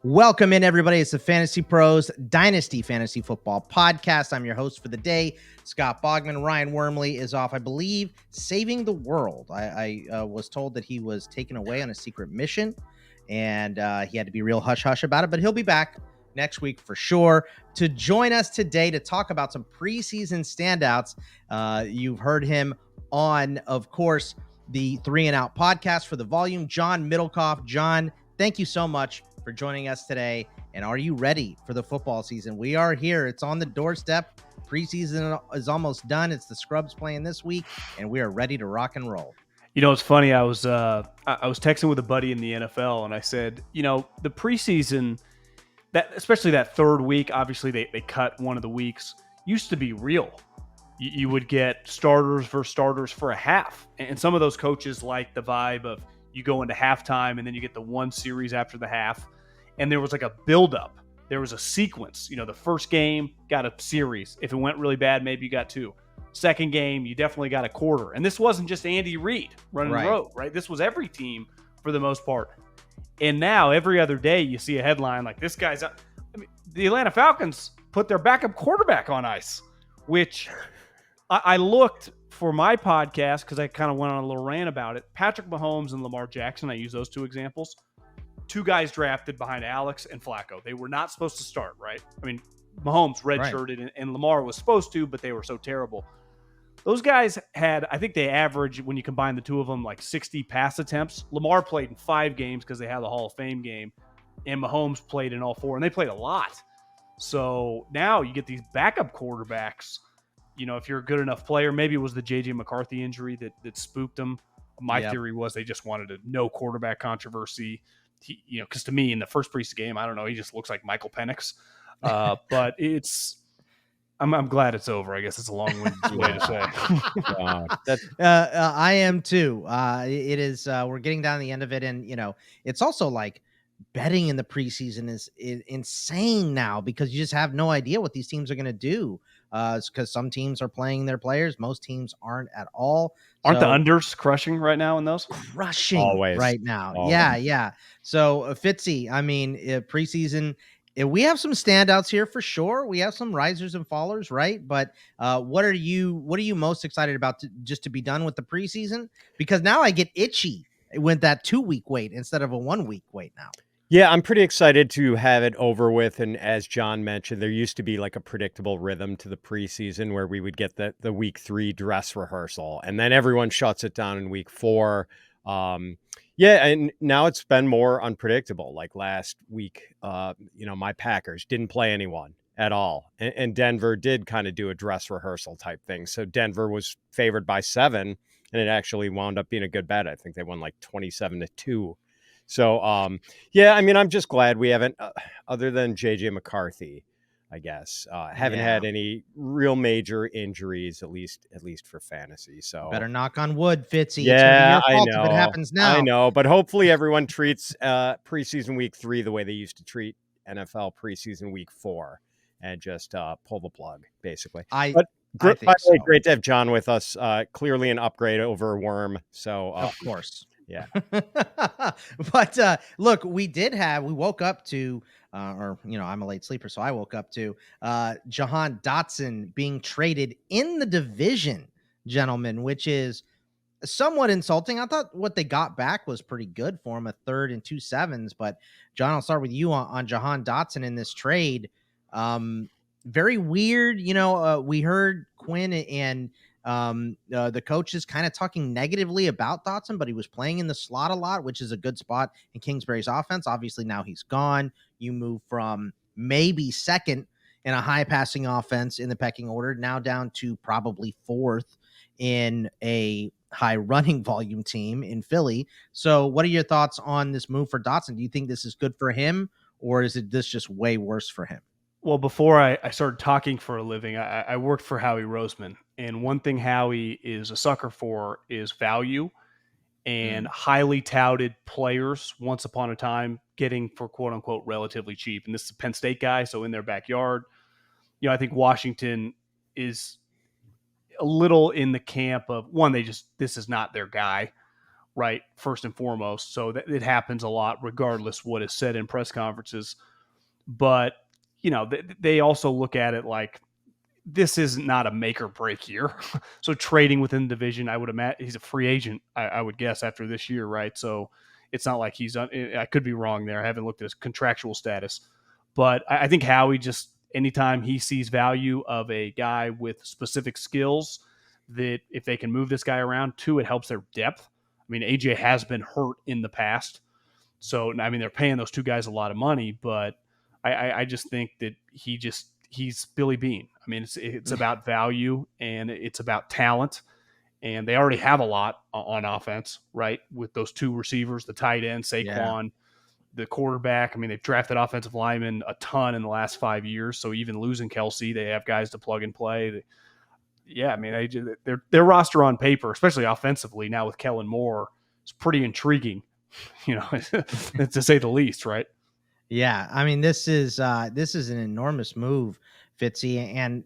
Welcome in, everybody. It's the Fantasy Pros Dynasty Fantasy Football Podcast. I'm your host for the day, Scott Bogman. Ryan Wormley is off, I believe, saving the world. I was told that he was taken away on a secret mission, and he had to be real hush-hush about it, but he'll be back next week for sure. To join us today to talk about some preseason standouts, you've heard him on, of course, the 3 and Out podcast for the volume, John Middlekauf. John, thank you so much for joining us today. And are you ready for the football season? We are here. It's on the doorstep. Preseason is almost done. It's the Scrubs playing this week, and we are ready to rock and roll. You know, it's funny. I was texting with a buddy in the NFL, and I said, you know, the preseason, especially that third week, obviously they cut one of the weeks, used to be real. You would get starters versus starters for a half. And some of those coaches like the vibe of you go into halftime and then you get the one series after the half. And there was like a buildup. There was a sequence. You know, the first game got a series. If it went really bad, maybe you got 2. Second game, you definitely got a quarter. And this wasn't just Andy Reid running the road, right? This was every team for the most part. And now every other day you see a headline like this guy's out. I mean, the Atlanta Falcons put their backup quarterback on ice, which I looked for my podcast because I kind of went on a little rant about it. Patrick Mahomes and Lamar Jackson, I use those 2 examples. 2 guys drafted behind Alex and Flacco. They were not supposed to start, right? I mean, Mahomes redshirted and Lamar was supposed to, but they were so terrible. Those guys had, I think they averaged, when you combine the 2 of them, like 60 pass attempts. Lamar played in 5 games because they had the Hall of Fame game, and Mahomes played in all 4, and they played a lot. So now you get these backup quarterbacks. You know, if you're a good enough player, maybe it was the J.J. McCarthy injury that spooked them. My theory was they just wanted a no quarterback controversy. Because to me, in the first preseason game, I don't know, he just looks like Michael Penix. But I'm glad it's over. I guess it's a long-winded way to say. I am too. It is. We're getting down to the end of it, and you know, it's also like betting in the preseason is insane now because you just have no idea what these teams are going to do. Because some teams are playing their players, most teams aren't at all. Aren't the unders crushing right now in those? Crushing Always. right now. Always. Yeah. So Fitzy, I mean, preseason, we have some standouts here for sure. We have some risers and fallers, right? But what are you most excited about just to be done with the preseason? Because now I get itchy with that 2-week wait instead of a 1-week wait now. Yeah, I'm pretty excited to have it over with. And as John mentioned, there used to be like a predictable rhythm to the preseason where we would get the week 3 dress rehearsal and then everyone shuts it down in week 4. And now it's been more unpredictable. Like last week, my Packers didn't play anyone at all. And Denver did kind of do a dress rehearsal type thing. So Denver was favored by 7 and it actually wound up being a good bet. I think they won like 27-2. So, I'm just glad we haven't, other than J.J. McCarthy, I guess, haven't had any real major injuries, at least for fantasy. So better knock on wood, Fitzy. Yeah, it's gonna be your fault if it happens now. I know, but hopefully everyone treats preseason week 3 the way they used to treat NFL preseason week 4 and just pull the plug, basically. Great to have John with us. Clearly an upgrade over Worm. So of course. Yeah. But look, we woke up to, I'm a late sleeper, so I woke up to Jahan Dotson being traded in the division, gentlemen, which is somewhat insulting. I thought what they got back was pretty good for him, a 3rd and 2 7s. But John, I'll start with you on Jahan Dotson in this trade. Very weird. We heard Quinn and the coach is kind of talking negatively about Dotson, but he was playing in the slot a lot, which is a good spot in Kingsbury's offense. Obviously now he's gone. You move from maybe 2nd in a high passing offense in the pecking order, now down to probably 4th in a high running volume team in Philly. So what are your thoughts on this move for Dotson? Do you think this is good for him, or is this just way worse for him? Well, before I started talking for a living, I worked for Howie Roseman. And one thing Howie is a sucker for is value and highly touted players once upon a time getting for quote unquote relatively cheap. And this is a Penn State guy, so in their backyard. I think Washington is a little in the camp of, one, this is not their guy. right? First and foremost. So that it happens a lot, regardless what is said in press conferences. But, they also look at it like this is not a make or break year. So trading within the division, I would imagine he's a free agent, I would guess, after this year, right? So it's not like I could be wrong there. I haven't looked at his contractual status. But I think Howie just, anytime he sees value of a guy with specific skills, that if they can move this guy around, too, it helps their depth. I mean, AJ has been hurt in the past. So, I mean, they're paying those two guys a lot of money, but I just think that he's Billy Bean. I mean, it's about value and it's about talent. And they already have a lot on offense, right? With those two receivers, the tight end, Saquon, the quarterback. I mean, they've drafted offensive linemen a ton in the last 5 years. So even losing Kelsey, they have guys to plug and play. I mean, their roster on paper, especially offensively now with Kellen Moore, is pretty intriguing, to say the least, right? Yeah, I mean, this is an enormous move, Fitzy, and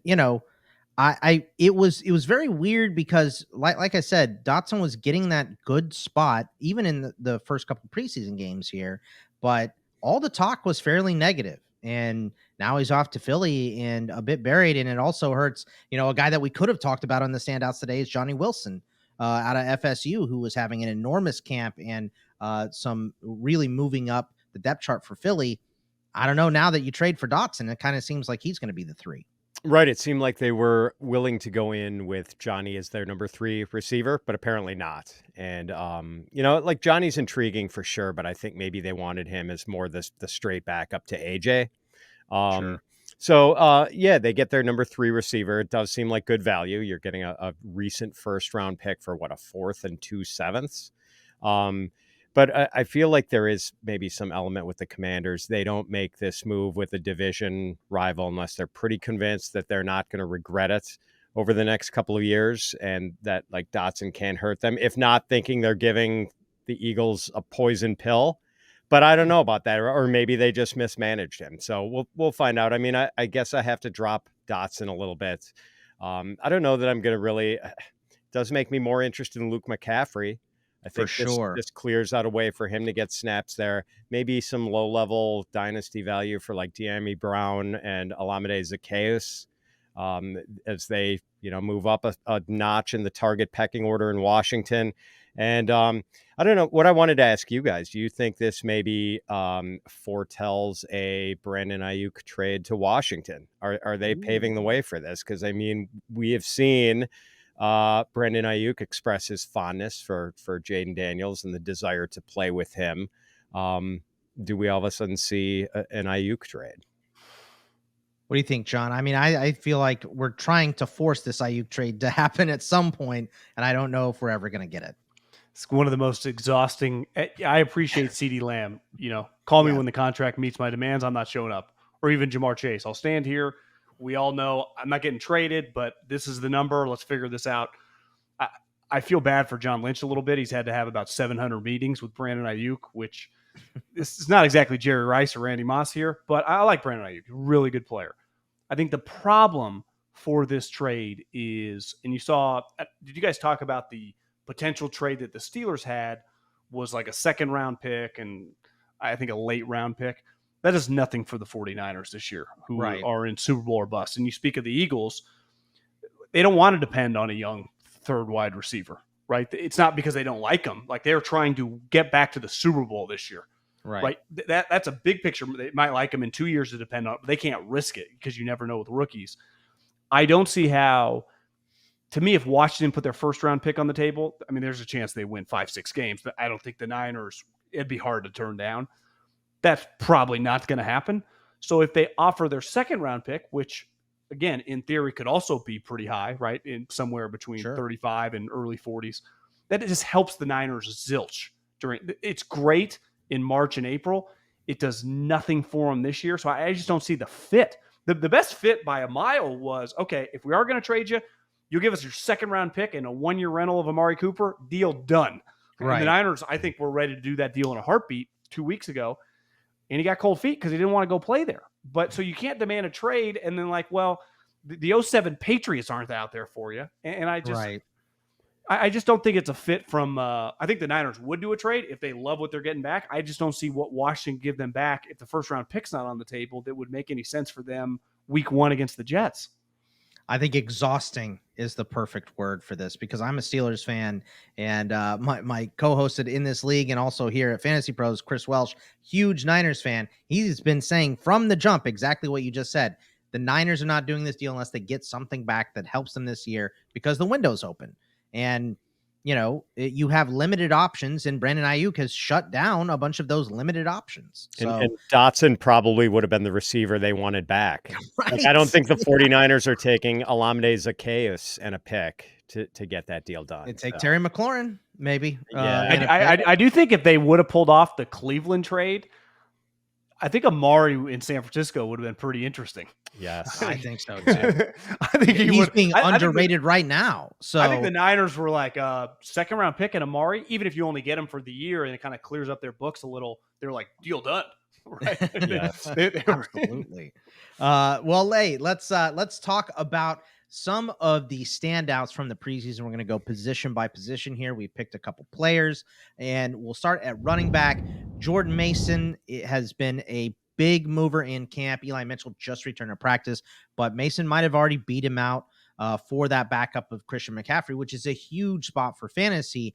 it was very weird because like I said, Dotson was getting that good spot even in the first couple preseason games here, but all the talk was fairly negative, and now he's off to Philly and a bit buried, and it also hurts. A guy that we could have talked about on the standouts today is Johnny Wilson out of FSU, who was having an enormous camp and some really moving up the depth chart for Philly. I don't know. Now that you trade for Dotson, it kind of seems like he's going to be the 3. Right. It seemed like they were willing to go in with Johnny as their number 3 receiver, but apparently not. And, like Johnny's intriguing for sure, but I think maybe they wanted him as more the straight backup to AJ. Sure. So, they get their number 3 receiver. It does seem like good value. You're getting a recent first round pick for a 4th and 2 7ths. But I feel like there is maybe some element with the Commanders. They don't make this move with a division rival unless they're pretty convinced that they're not going to regret it over the next couple of years and that like Dotson can't hurt them. If not, thinking they're giving the Eagles a poison pill. But I don't know about that, or maybe they just mismanaged him. So we'll find out. I mean, I guess I have to drop Dotson a little bit. I don't know that I'm going to really. It does make me more interested in Luke McCaffrey. I think this clears out a way for him to get snaps there. Maybe some low-level dynasty value for like De'Ami Brown and Olamide Zaccheaus as they, move up a notch in the target pecking order in Washington. And I don't know what I wanted to ask you guys. Do you think this maybe foretells a Brandon Ayuk trade to Washington? Are they paving the way for this? Because, I mean, we have seen Brandon Ayuk express his fondness for Jaden Daniels and the desire to play with him. Do we all of a sudden see an Ayuk trade? What do you think, John? I mean, I feel like we're trying to force this Ayuk trade to happen at some point, and I don't know if we're ever going to get it. It's one of the most exhausting. I appreciate CeeDee Lamb. Call me when the contract meets my demands. I'm not showing up. Or even Jamar Chase. I'll stand here. We all know I'm not getting traded, but this is the number. Let's figure this out. I feel bad for John Lynch a little bit. He's had to have about 700 meetings with Brandon Ayuk, which this is not exactly Jerry Rice or Randy Moss here, but I like Brandon Ayuk. Really good player. I think the problem for this trade is, and you saw, did you guys talk about the potential trade that the Steelers had was like a second round pick and I think a late round pick? That is nothing for the 49ers this year, who are in Super Bowl or bust. And you speak of the Eagles, they don't want to depend on a young third wide receiver, right? It's not because they don't like him. Like they're trying to get back to the Super Bowl this year, right? That's a big picture. They might like him in 2 years to depend on, but they can't risk it because you never know with rookies. I don't see how, to me, if Washington put their first round pick on the table, I mean, there's a chance they win 5-6 games, but I don't think the Niners, it'd be hard to turn down. That's probably not going to happen. So if they offer their second round pick, which again, in theory could also be pretty high, right? In somewhere between 35 and early 40s, that just helps the Niners zilch it's great in March and April. It does nothing for them this year. So I just don't see the fit. The best fit by a mile was, okay, if we are going to trade you, you'll give us your second round pick and a 1-year rental of Amari Cooper, deal done. Right. And the Niners, I think, were ready to do that deal in a heartbeat 2 weeks ago. And he got cold feet because he didn't want to go play there. But so you can't demand a trade and then the 07 Patriots aren't out there for you. And I just, I just don't think it's a fit from I think the Niners would do a trade if they love what they're getting back. I just don't see what Washington give them back if the first round pick's not on the table that would make any sense for them week 1 against the Jets. I think exhausting is the perfect word for this because I'm a Steelers fan, and my co-hosted in this league and also here at Fantasy Pros, Chris Welsh, huge Niners fan. He's been saying from the jump exactly what you just said. The Niners are not doing this deal unless they get something back that helps them this year because the window's open. And you have limited options, and Brandon Ayuk has shut down a bunch of those limited options. So, and Dotson probably would have been the receiver they wanted back. right. Like, I don't think the 49ers are taking Olamide Zaccheaus and a pick to get that deal done. They'd take Terry McLaurin, maybe. Yeah. I do think if they would have pulled off the Cleveland trade, I think Amari in San Francisco would have been pretty interesting. Yes. I think so too. I think he's being underrated right now. So I think the Niners were like a second round pick in Amari, even if you only get him for the year and it kind of clears up their books a little, they're like, deal done. Right. Yes. Absolutely. Well, hey, let's talk about some of the standouts from the preseason. We're going to go position by position here. We picked a couple players, and we'll start at running back. Jordan Mason has been a big mover in camp. Eli Mitchell just returned to practice, but Mason might have already beat him out for that backup of Christian McCaffrey, which is a huge spot for fantasy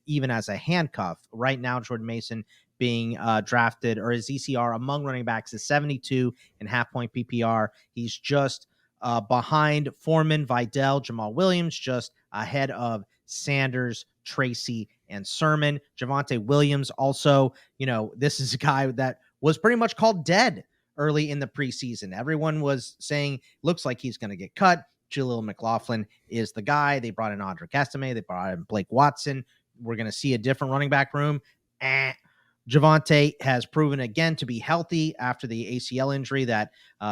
even as a handcuff. Right now, Jordan Mason being drafted, or his ECR among running backs is 72 and half point PPR. He's just behind Foreman, Vidal, Jamal Williams, just ahead of Sanders, Tracy, and Sermon. Javonte Williams also, this is a guy that was pretty much called dead early in the preseason. Everyone was saying, looks like he's going to get cut. Jaleel McLaughlin is the guy. They brought in Audric Estime. They brought in Blake Watson. We're going to see a different running back room. Javonte has proven again to be healthy after the ACL injury that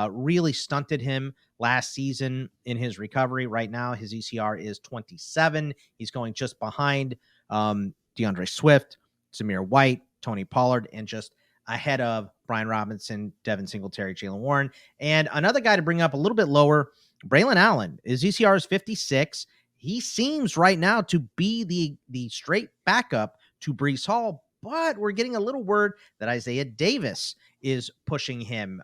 really stunted him last season in his recovery. Right now, his ECR is 27. He's going just behind DeAndre Swift, Zamir White, Tony Pollard, and just ahead of Brian Robinson, Devin Singletary, Jalen Warren. And another guy to bring up a little bit lower, Braelon Allen. His ECR is 56. He seems right now to be the straight backup to Breece Hall, but we're getting a little word that Isaiah Davis is pushing him.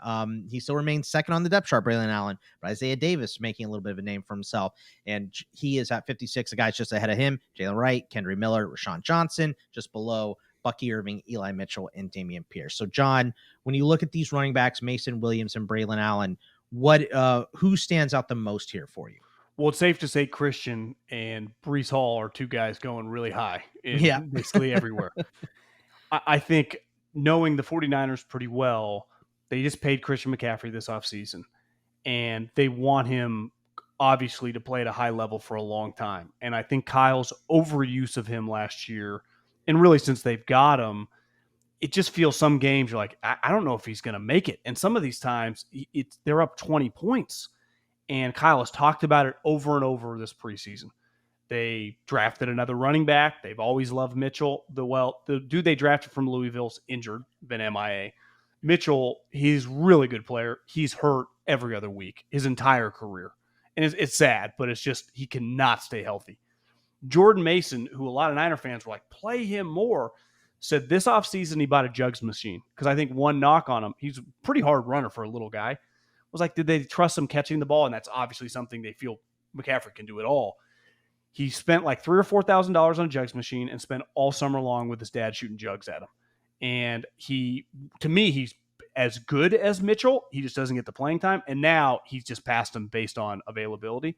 He still remains second on the depth chart, Braelon Allen, but Isaiah Davis making a little bit of a name for himself. And he is at 56. The guy's just ahead of him, Jalen Wright, Kendry Miller, Rashawn Johnson, just below Bucky Irving, Eli Mitchell, and Dameon Pierce. So, John, when you look at these running backs, Mason Williams and Braelon Allen, who stands out the most here for you? Well, it's safe to say Christian and Breece Hall are two guys going really high in basically everywhere. I think knowing the 49ers pretty well, they just paid Christian McCaffrey this offseason, and they want him obviously to play at a high level for a long time. And I think Kyle's overuse of him last year, and really since they've got him, it just feels some games you're like, I don't know if he's going to make it. And some of these times they're up 20 points. And Kyle has talked about it over and over this preseason. They drafted another running back. They've always loved Mitchell. The dude they drafted from Louisville's injured, been MIA. Mitchell, he's a really good player. He's hurt every other week, his entire career. And it's sad, but it's just he cannot stay healthy. Jordan Mason, who a lot of Niner fans were like, play him more, said this offseason he bought a jugs machine. Because I think one knock on him, he's a pretty hard runner for a little guy, was like, did they trust him catching the ball? And that's obviously something they feel McCaffrey can do it all. He spent like $3,000 or $4,000 on a jugs machine and spent all summer long with his dad shooting jugs at him. And to me, he's as good as Mitchell. He just doesn't get the playing time. And now he's just passed him based on availability.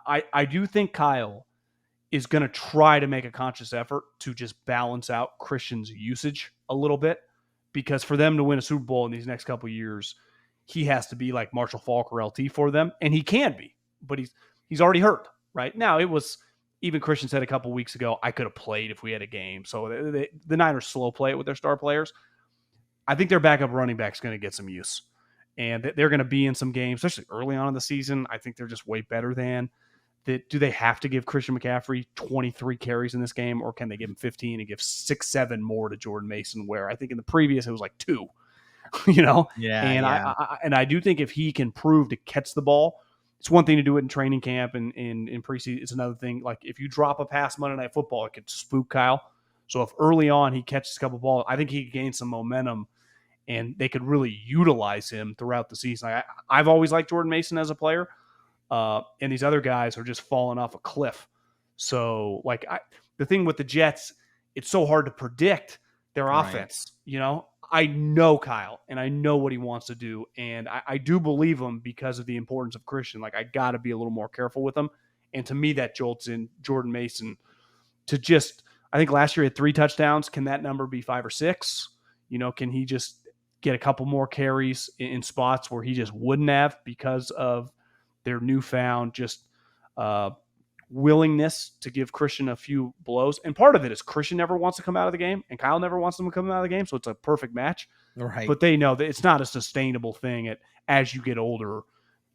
I do think Kyle is going to try to make a conscious effort to just balance out Christian's usage a little bit, because for them to win a Super Bowl in these next couple of years, he has to be like Marshall Faulk or LT for them. And he can be, but he's already hurt. Right now, it was even Christian said a couple weeks ago, I could have played if we had a game. So the Niners slow play it with their star players. I think their backup running back is going to get some use, and they're going to be in some games, especially early on in the season. I think they're just way better than that. Do they have to give Christian McCaffrey 23 carries in this game, or can they give him 15 and give 6-7 more to Jordan Mason? Where I think in the previous it was like 2, Yeah. And I do think if he can prove to catch the ball it's one thing to do it in training camp and in preseason. It's another thing. Like if you drop a pass Monday Night Football, it could spook Kyle. So if early on he catches a couple balls, I think he could gain some momentum and they could really utilize him throughout the season. I've always liked Jordan Mason as a player, and these other guys are just falling off a cliff. So the thing with the Jets, it's so hard to predict their offense. You know, I know Kyle and I know what he wants to do. And I do believe him because of the importance of Christian. Like I got to be a little more careful with him. And to me, that jolts in Jordan Mason to just, I think last year he had 3 touchdowns. Can that number be 5 or 6? You know, can he just get a couple more carries in spots where he just wouldn't have because of their newfound just willingness to give Christian a few blows. And part of it is Christian never wants to come out of the game and Kyle never wants them to come out of the game. So it's a perfect match. Right. But they know that it's not a sustainable thing as you get older.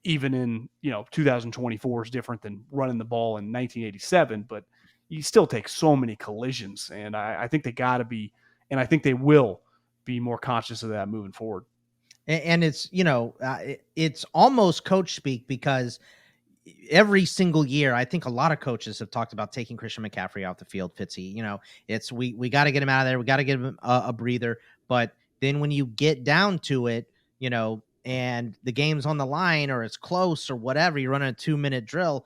Even in, 2024 is different than running the ball in 1987, but you still take so many collisions. And I think they got to be, and I think they will be more conscious of that moving forward. And it's, it's almost coach speak because every single year, I think a lot of coaches have talked about taking Christian McCaffrey out the field, Fitzy. It's we got to get him out of there. We got to give him a breather. But then when you get down to it, and the game's on the line or it's close or whatever, you're running a 2-minute drill,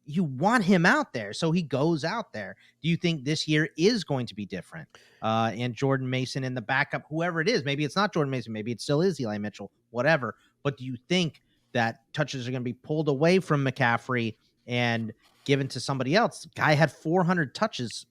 you want him out there. So he goes out there. Do you think this year is going to be different? And Jordan Mason and the backup, whoever it is, maybe it's not Jordan Mason, maybe it still is Eli Mitchell, whatever. But do you think that touches are going to be pulled away from McCaffrey and given to somebody else? The guy had 400 touches,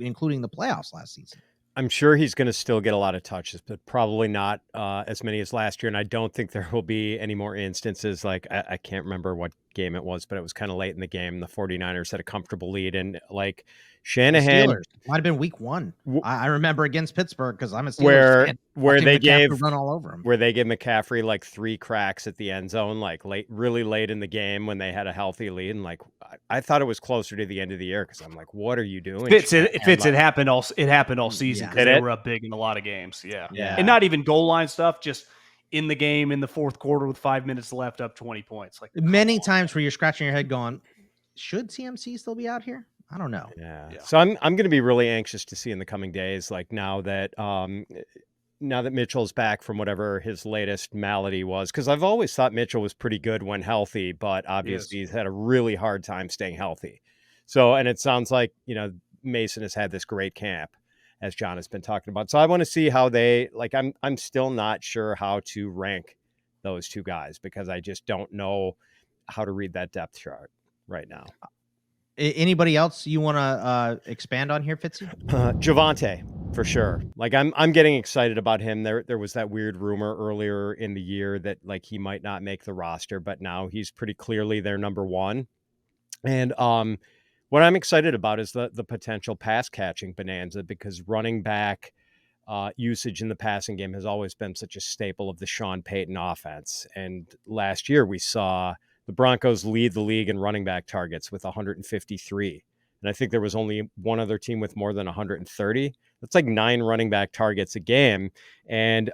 including the playoffs last season. I'm sure he's going to still get a lot of touches, but probably not as many as last year. And I don't think there will be any more instances. Like I can't remember what game it was, but it was kind of late in the game. The 49ers had a comfortable lead, and like Shanahan, might have been week 1. I remember against Pittsburgh because I'm a Steelers fan. Where they gave run all over him. Where they gave McCaffrey like 3 cracks at the end zone, like really late in the game when they had a healthy lead, and like I thought it was closer to the end of the year because I'm like, what are you doing? It happened all season because they were up big in a lot of games. Yeah, and not even goal line stuff, just in the game in the fourth quarter with 5 minutes left, up 20 points. Like many times where you're scratching your head, going, should CMC still be out here? I don't know. Yeah. So I'm going to be really anxious to see in the coming days, like now that Mitchell's back from whatever his latest malady was, because I've always thought Mitchell was pretty good when healthy, but obviously he's had a really hard time staying healthy. So, and it sounds like, Mason has had this great camp, as John has been talking about. So I want to see how they, like, I'm still not sure how to rank those 2 guys because I just don't know how to read that depth chart right now. Anybody else you want to expand on here, Fitzy? Javonte, for sure. Like I'm getting excited about him. There was that weird rumor earlier in the year that like he might not make the roster, but now he's pretty clearly their number 1. And what I'm excited about is the potential pass catching bonanza, because running back usage in the passing game has always been such a staple of the Sean Payton offense. And last year we saw the Broncos lead the league in running back targets with 153. And I think there was only one other team with more than 130. That's like 9 running back targets a game. And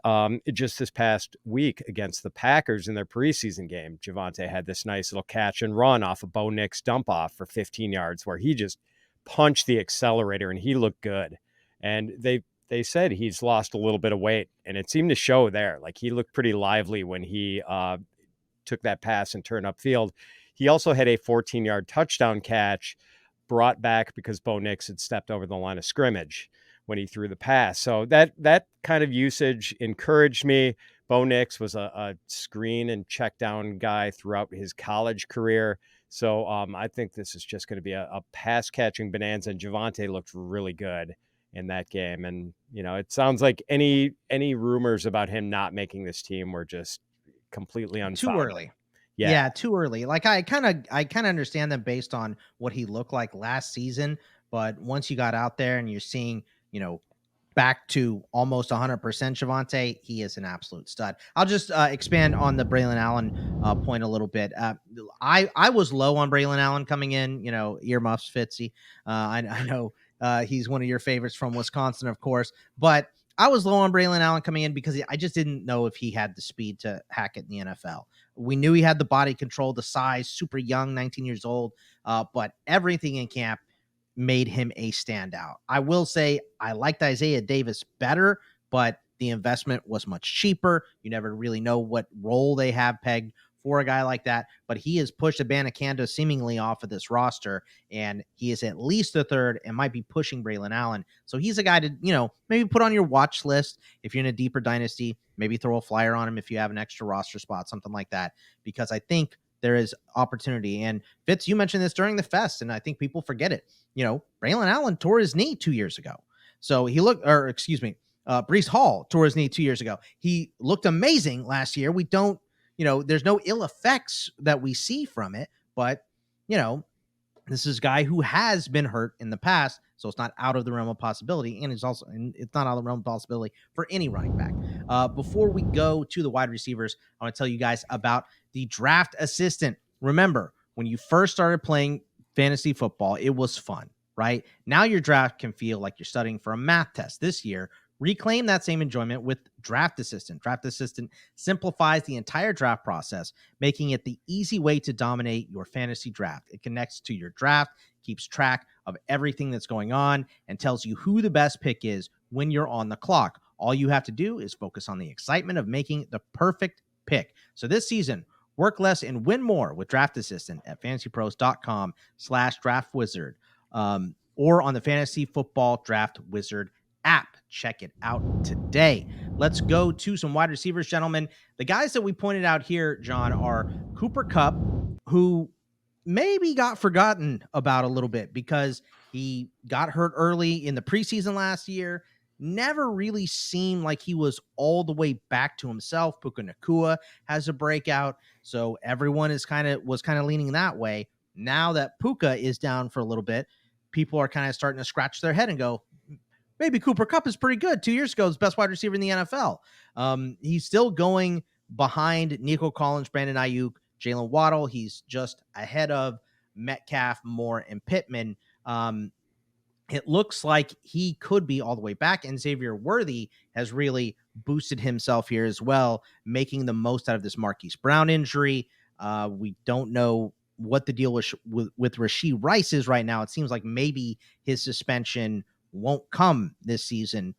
just this past week against the Packers in their preseason game, Javonte had this nice little catch and run off a Bo Nix dump off for 15 yards where he just punched the accelerator and he looked good. And they said he's lost a little bit of weight, and it seemed to show there. Like he looked pretty lively when he took that pass and turned upfield. He also had a 14-yard touchdown catch brought back because Bo Nix had stepped over the line of scrimmage when he threw the pass. So that kind of usage encouraged me. Bo Nix was a screen and check down guy throughout his college career. So I think this is just going to be a pass catching bonanza, and Javonte looked really good in that game. And, it sounds like any rumors about him not making this team were just completely unfounded. Too early. Yeah, too early. Like I kind of understand them based on what he looked like last season, but once you got out there and you're seeing, back to almost 100% Javonte, he is an absolute stud. I'll just expand on the Braelon Allen point a little bit. I was low on Braelon Allen coming in, earmuffs, Fitzy. I know he's one of your favorites from Wisconsin, of course, but I was low on Braelon Allen coming in because I just didn't know if he had the speed to hack it in the NFL. We knew he had the body control, the size, super young, 19 years old, but everything in camp made him a standout. I will say I liked Isaiah Davis better, but the investment was much cheaper. You never really know what role they have pegged for a guy like that, but he has pushed Abanikanda seemingly off of this roster, and he is at least the third and might be pushing Braelon Allen. So he's a guy to, maybe put on your watch list if you're in a deeper dynasty, maybe throw a flyer on him if you have an extra roster spot, something like that, because I think there is opportunity. And Fitz, you mentioned this during the fest, and I think people forget it. Braelon Allen tore his knee 2 years ago. So Breece Hall tore his knee 2 years ago. He looked amazing last year. We don't, there's no ill effects that we see from it, but, this is a guy who has been hurt in the past, so it's not out of the realm of possibility, and it's not out of the realm of possibility for any running back. Before we go to the wide receivers, I want to tell you guys about the draft assistant. Remember, when you first started playing fantasy football, it was fun, right? Now your draft can feel like you're studying for a math test. This year, reclaim that same enjoyment with Draft Assistant. Draft Assistant simplifies the entire draft process, making it the easy way to dominate your fantasy draft. It connects to your draft, keeps track of everything that's going on, and tells you who the best pick is when you're on the clock. All you have to do is focus on the excitement of making the perfect pick. So this season, work less and win more with Draft Assistant at fantasypros.com/draftwizard or on the Fantasy Football Draft Wizard app. Check it out today. Let's go to some wide receivers, gentlemen. The guys that we pointed out here, John, are Cooper Kupp, who maybe got forgotten about a little bit because he got hurt early in the preseason last year. Never really seemed like he was all the way back to himself. Puka Nacua has a breakout, so everyone was kind of leaning that way. Now that Puka is down for a little bit, people are kind of starting to scratch their head and go, maybe Cooper Kupp is pretty good. 2 years ago, he's best wide receiver in the NFL. He's still going behind Nico Collins, Brandon Ayuk, Jalen Waddle. He's just ahead of Metcalf, Moore, and Pittman. It looks like he could be all the way back, and Xavier Worthy has really boosted himself here as well, making the most out of this Marquise Brown injury. We don't know what the deal with Rashee Rice is right now. It seems like maybe his suspension won't come this season.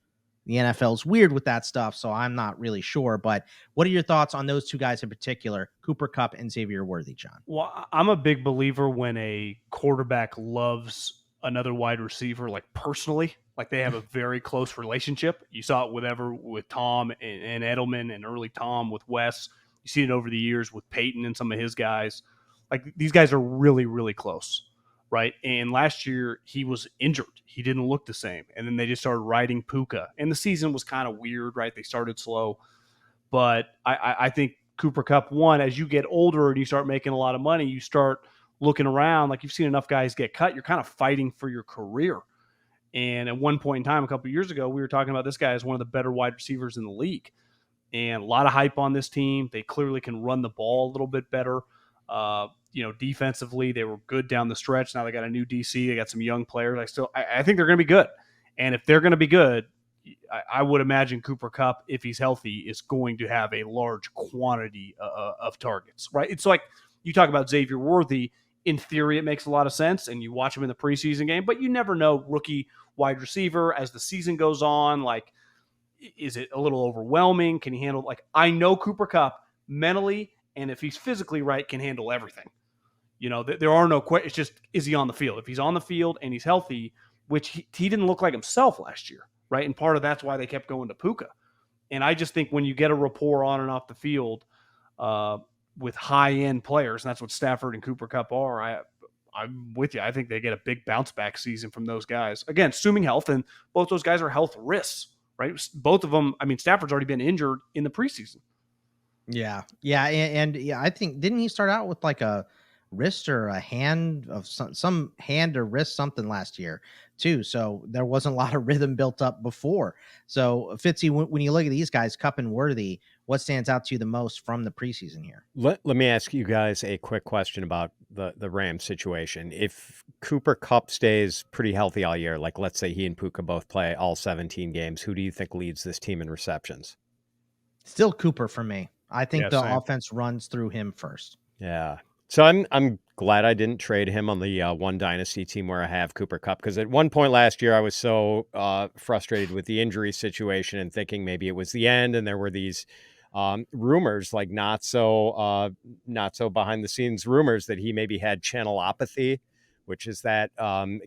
The NFL's weird with that stuff, so I'm not really sure. But what are your thoughts on those two guys in particular, Cooper Kupp and Xavier Worthy, John? Well, I'm a big believer when a quarterback loves another wide receiver, like personally, like they have a very close relationship. You saw it with Tom and Edelman, and early Tom with Wes. You see it over the years with Peyton and some of his guys. Like these guys are really, really close. Right. And last year he was injured. He didn't look the same. And then they just started riding Puka. And the season was kind of weird, right? They started slow. But I think Cooper Kupp, one, as you get older and you start making a lot of money, you start looking around. Like you've seen enough guys get cut. You're kind of fighting for your career. And at one point in time, a couple of years ago, we were talking about this guy as one of the better wide receivers in the league. And a lot of hype on this team. They clearly can run the ball a little bit better. Defensively, they were good down the stretch. Now they got a new DC. They got some young players. I think they're going to be good. And if they're going to be good, I would imagine Cooper Kupp, if he's healthy, is going to have a large quantity of targets, right? It's like you talk about Xavier Worthy. In theory, it makes a lot of sense, and you watch him in the preseason game, but you never know rookie wide receiver as the season goes on. Like, is it a little overwhelming? Can he handle, like, I know Cooper Kupp mentally, and if he's physically right, can handle everything. There are no questions. It's just, is he on the field? If he's on the field and he's healthy, which he didn't look like himself last year, right? And part of that's why they kept going to Puka. And I just think when you get a rapport on and off the field with high-end players, and that's what Stafford and Cooper Kupp are, I'm with you. I think they get a big bounce-back season from those guys. Again, assuming health, and both those guys are health risks, right? Both of them, Stafford's already been injured in the preseason. Yeah. And I think, didn't he start out with like a wrist or a hand of some hand or wrist something last year too. So there wasn't a lot of rhythm built up before. So Fitzy, when you look at these guys, Kupp and Worthy, what stands out to you the most from the preseason here? Let me ask you guys a quick question about the Rams situation. If Cooper Kupp stays pretty healthy all year, like let's say he and Puka both play all 17 games, who do you think leads this team in receptions? Still Cooper for me. I think the same. offense runs through him first. Yeah. So I'm glad I didn't trade him on the one dynasty team where I have Cooper Kupp, because at one point last year I was so frustrated with the injury situation and thinking maybe it was the end, and there were these rumors, like not so behind the scenes rumors, that he maybe had channelopathy, which is that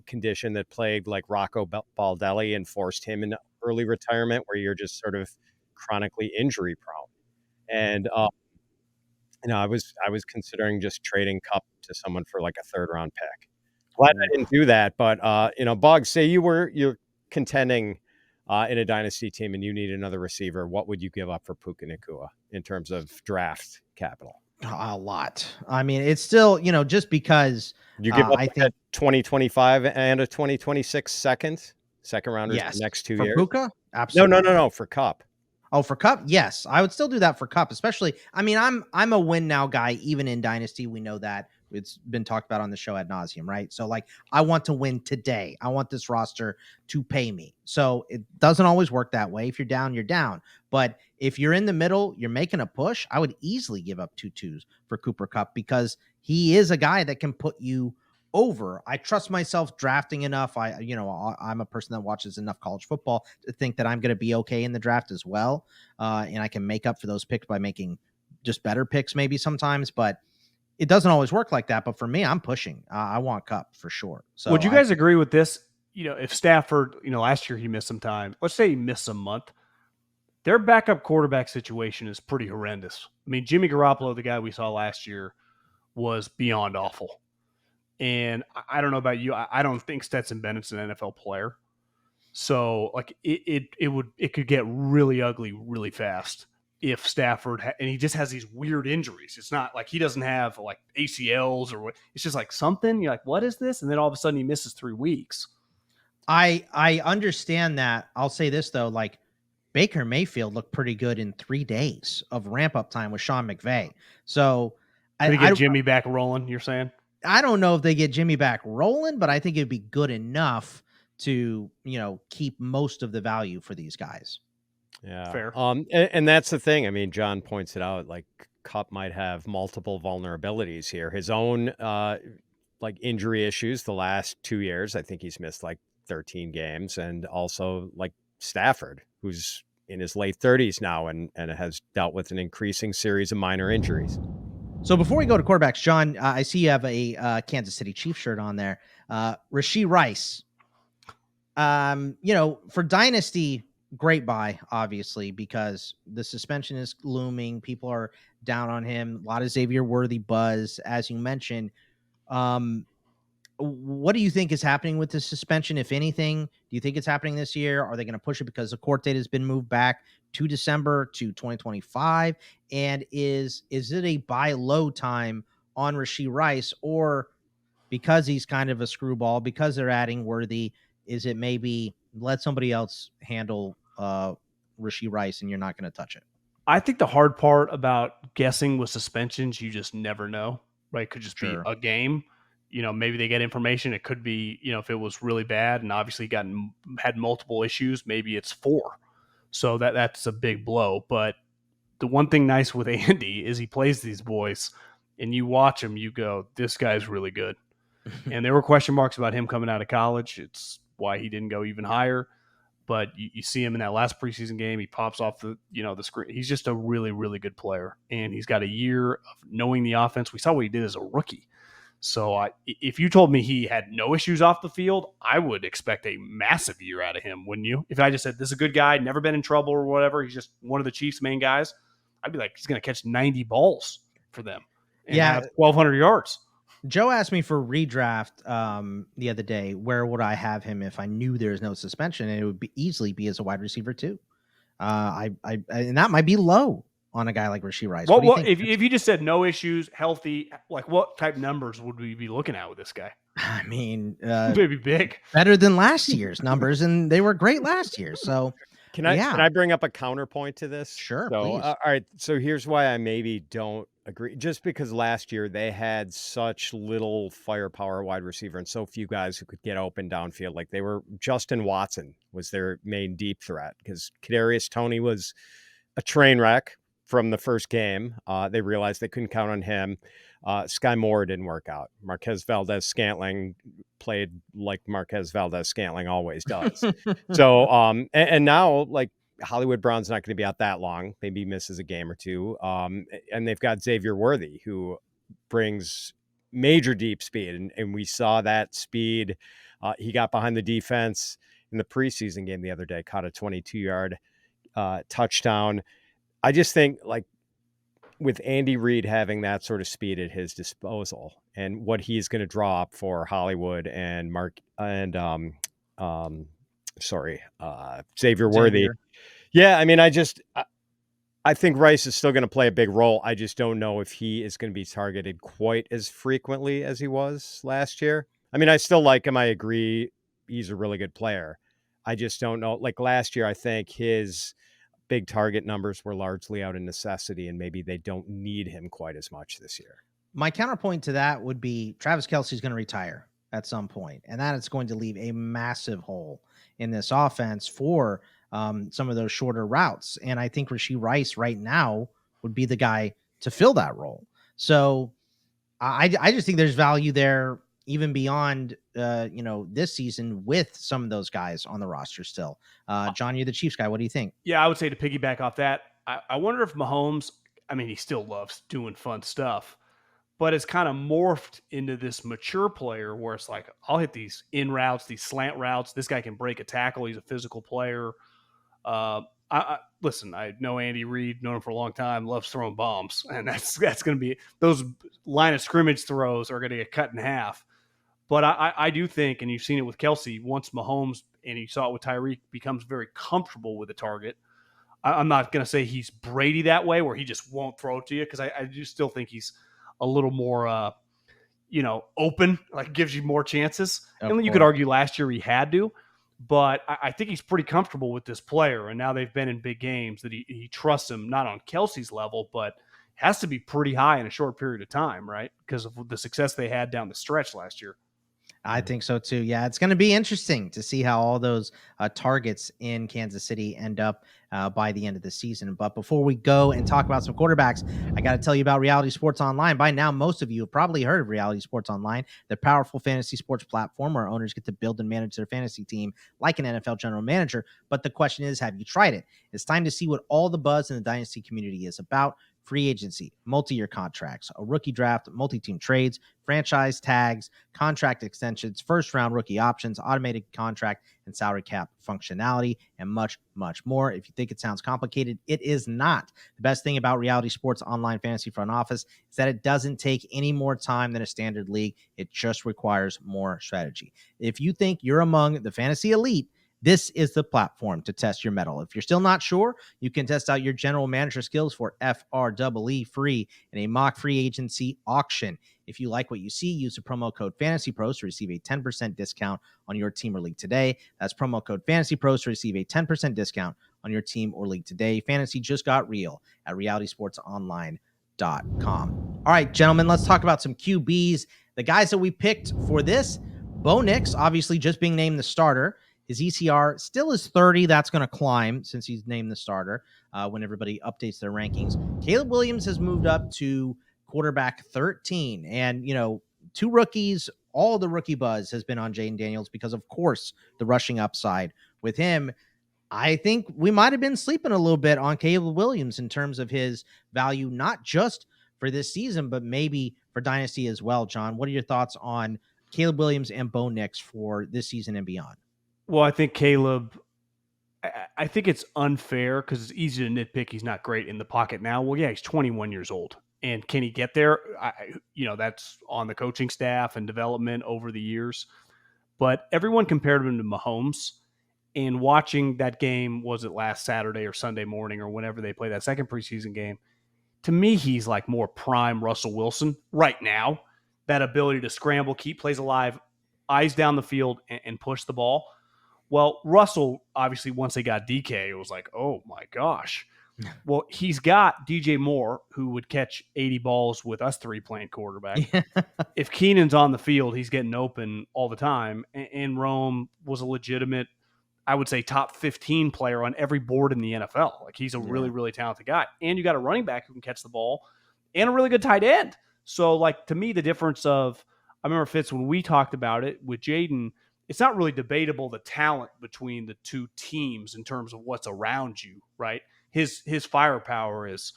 condition that plagued like Rocco Baldelli and forced him into early retirement, where you're just sort of chronically injury prone. And I was considering just trading Kupp to someone for like a third round pick. Glad I didn't do that, but Boggs, say you're contending in a dynasty team and you need another receiver. What would you give up for Puka Nacua in terms of draft capital? A lot. I mean, it's still, just because You give up I a think 2025 and a 2026 second rounders yes, the next 2 for years. Puka, absolutely. No, for Kupp. Oh, for Kupp, yes, I would still do that for Kupp, especially. I mean, I'm a win now guy, even in Dynasty. We know that it's been talked about on the show ad nauseum, right? So, like, I want to win today. I want this roster to pay me. So it doesn't always work that way. If you're down, you're down. But if you're in the middle, you're making a push. I would easily give up 2 for Cooper Kupp, because he is a guy that can put you over. I trust myself drafting enough. I'm a person that watches enough college football to think that I'm going to be okay in the draft as well. And I can make up for those picks by making just better picks maybe sometimes, but it doesn't always work like that. But for me, I'm pushing. I want Kupp for sure. So would you guys agree with this? If Stafford, last year he missed some time, let's say he missed a month, their backup quarterback situation is pretty horrendous. I mean, Jimmy Garoppolo, the guy we saw last year, was beyond awful. And I don't know about you. I don't think Stetson Bennett's an NFL player. So like it could get really ugly really fast if Stafford and he just has these weird injuries. It's not like he doesn't have like ACLs or what. It's just like something. You're like, what is this? And then all of a sudden he misses 3 weeks. I understand that. I'll say this though, like Baker Mayfield looked pretty good in 3 days of ramp up time with Sean McVay. So Could he get Jimmy back rolling, you're saying? I don't know if they get Jimmy back rolling, but I think it'd be good enough to, keep most of the value for these guys. Yeah. Fair. And that's the thing. I mean, John points it out, like Kupp might have multiple vulnerabilities here. His own like injury issues the last 2 years. I think he's missed like 13 games, and also like Stafford, who's in his late 30s now and has dealt with an increasing series of minor injuries. So before we go to quarterbacks, John, I see you have a Kansas City Chiefs shirt on there. Rashee Rice. For Dynasty, great buy, obviously, because the suspension is looming. People are down on him. A lot of Xavier Worthy buzz, as you mentioned. What do you think is happening with the suspension, if anything? Do you think it's happening this year? Are they going to push it because the court date has been moved back to December to 2025? And is it a buy low time on Rashee Rice, or because he's kind of a screwball, because they're adding Worthy, is it maybe let somebody else handle Rashee Rice and you're not going to touch it? I think the hard part about guessing with suspensions, you just never know, right? It could just be a game. Maybe they get information. It could be, if it was really bad and obviously had multiple issues, maybe it's 4. So that's a big blow. But the one thing nice with Andy is he plays these boys, and you watch him, you go, this guy's really good. And there were question marks about him coming out of college. It's why he didn't go even higher. But you see him in that last preseason game. He pops off the screen. He's just a really, really good player. And he's got a year of knowing the offense. We saw what he did as a rookie. So if you told me he had no issues off the field, I would expect a massive year out of him, wouldn't you? If I just said, this is a good guy, never been in trouble or whatever, he's just one of the Chiefs' main guys, I'd be like, he's going to catch 90 balls for them and have 1,200 yards. Joe asked me for redraft the other day, where would I have him if I knew there's no suspension, and it would easily be as a wide receiver too. And that might be low on a guy like Rashee Rice? What do you think? if you just said no issues, healthy, like what type numbers would we be looking at with this guy? I mean, Maybe big. better than last year's numbers, and they were great last year. So Can I bring up a counterpoint to this? Sure, So, please. all right. So here's why I maybe don't agree. Just because last year they had such little firepower wide receiver and so few guys who could get open downfield. Like Justin Watson was their main deep threat because Kadarius Toney was a train wreck from the first game. They realized they couldn't count on him. Sky Moore didn't work out. Marquez Valdez-Scantling played like Marquez Valdez-Scantling always does. So, and now like Hollywood Brown's not going to be out that long. Maybe he misses a game or two. And they've got Xavier Worthy, who brings major deep speed. And we saw that speed. He got behind the defense in the preseason game the other day, caught a 22-yard touchdown. I just think like with Andy Reid having that sort of speed at his disposal and what he's going to draw up for Hollywood and Xavier Worthy. Yeah. I mean, I think Rice is still going to play a big role. I just don't know if he is going to be targeted quite as frequently as he was last year. I mean, I still like him. I agree. He's a really good player. I just don't know. Like last year, I think his big target numbers were largely out of necessity, and maybe they don't need him quite as much this year. My counterpoint to that would be Travis Kelce's going to retire at some point, and that is going to leave a massive hole in this offense for some of those shorter routes. And I think Rashee Rice right now would be the guy to fill that role. So I just think there's value there even beyond, this season with some of those guys on the roster still. John, you're the Chiefs guy. What do you think? Yeah, I would say to piggyback off that, I wonder if Mahomes, I mean, he still loves doing fun stuff, but it's kind of morphed into this mature player where it's like, I'll hit these in routes, these slant routes. This guy can break a tackle. He's a physical player. Listen, I know Andy Reid, known him for a long time, loves throwing bombs, and that's going to be those line of scrimmage throws are going to get cut in half. But I do think, and you've seen it with Kelce, once Mahomes, and you saw it with Tyreek, becomes very comfortable with the target. I'm not going to say he's Brady that way, where he just won't throw it to you, because I do still think he's a little more, open, like gives you more chances. And you could argue last year he had to, but I think he's pretty comfortable with this player. And now they've been in big games that he trusts him, not on Kelce's level, but has to be pretty high in a short period of time, right? Because of the success they had down the stretch last year. I think so too. Yeah, it's going to be interesting to see how all those targets in Kansas City end up by the end of the season. But before we go and talk about some quarterbacks, I got to tell you about Reality Sports Online. By now, most of you have probably heard of Reality Sports Online, the powerful fantasy sports platform where owners get to build and manage their fantasy team like an NFL general manager. But the question is, have you tried it? It's time to see what all the buzz in the Dynasty community is about. Free agency, multi-year contracts, a rookie draft, multi-team trades, franchise tags, contract extensions, first-round rookie options, automated contract and salary cap functionality, and much, much more. If you think it sounds complicated, it is not. The best thing about Reality Sports Online Fantasy Front Office is that it doesn't take any more time than a standard league. It just requires more strategy. If you think you're among the fantasy elite, this is the platform to test your mettle. If you're still not sure, you can test out your general manager skills for FREE free in a mock free agency auction. If you like what you see, use the promo code FantasyPros to receive a 10% discount on your team or league today. That's promo code FantasyPros to receive a 10% discount on your team or league today. Fantasy just got real at realitysportsonline.com. All right, gentlemen, let's talk about some QBs. The guys that we picked for this, Bo Nix, obviously just being named the starter. His ECR still is 30. That's going to climb since he's named the starter when everybody updates their rankings. Caleb Williams has moved up to quarterback 13. And, two rookies, all the rookie buzz has been on Jaden Daniels because, of course, the rushing upside with him. I think we might have been sleeping a little bit on Caleb Williams in terms of his value, not just for this season, but maybe for Dynasty as well. John, what are your thoughts on Caleb Williams and Bo Nix for this season and beyond? Well, I think Caleb, I think it's unfair because it's easy to nitpick. He's not great in the pocket now. Well, yeah, he's 21 years old. And can he get there? That's on the coaching staff and development over the years. But everyone compared him to Mahomes. And watching that game, was it last Saturday or Sunday morning or whenever they played that second preseason game, to me, he's like more prime Russell Wilson right now. That ability to scramble, keep plays alive, eyes down the field, and push the ball. Well, Russell, obviously, once they got DK, it was like, oh my gosh. Well, he's got DJ Moore, who would catch 80 balls with us three playing quarterback. If Keenan's on the field, he's getting open all the time. And Rome was a legitimate, I would say, top 15 player on every board in the NFL. Like, he's a really, really talented guy. And you got a running back who can catch the ball and a really good tight end. So, like, to me, the difference of, I remember, Fitz, when we talked about it with Jaden, it's not really debatable the talent between the two teams in terms of what's around you, right? His firepower is,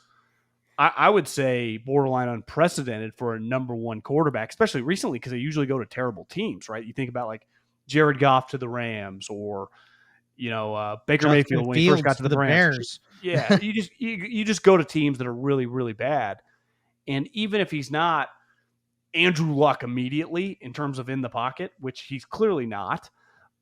I would say, borderline unprecedented for a number one quarterback, especially recently, because they usually go to terrible teams, right? You think about like Jared Goff to the Rams, or Baker Justin Mayfield when he first got to the Bears. Yeah, you just go to teams that are really, really bad. And even if he's not Andrew Luck immediately in terms of in the pocket, which he's clearly not,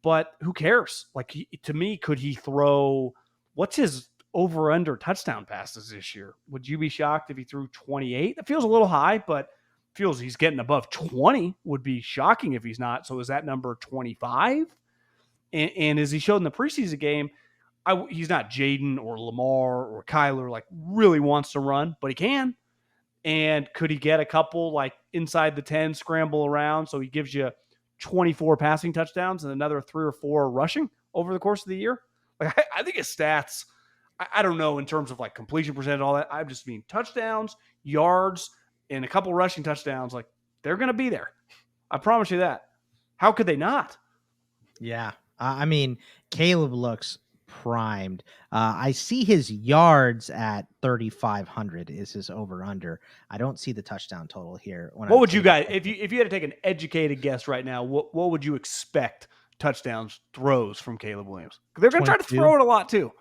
but who cares? Like, to me, could he throw, what's his over-under touchdown passes this year? Would you be shocked if he threw 28? That feels a little high, but feels he's getting above 20. Would be shocking if he's not. So is that number 25? And as he showed in the preseason game, he's not Jaden or Lamar or Kyler, like really wants to run, but he can. And could he get a couple like inside the 10 scramble around so he gives you 24 passing touchdowns and another 3 or 4 rushing over the course of the year? Like, I think his stats, I don't know in terms of like completion percent and all that. I just mean touchdowns, yards, and a couple rushing touchdowns. Like, they're going to be there. I promise you that. How could they not? Yeah. I mean, Caleb looks primed. I see his yards at 3,500 is his over under. I don't see the touchdown total here. What would you guys, if you had to take an educated guess right now, what would you expect touchdowns throws from Caleb Williams? They're going to try to throw it a lot too.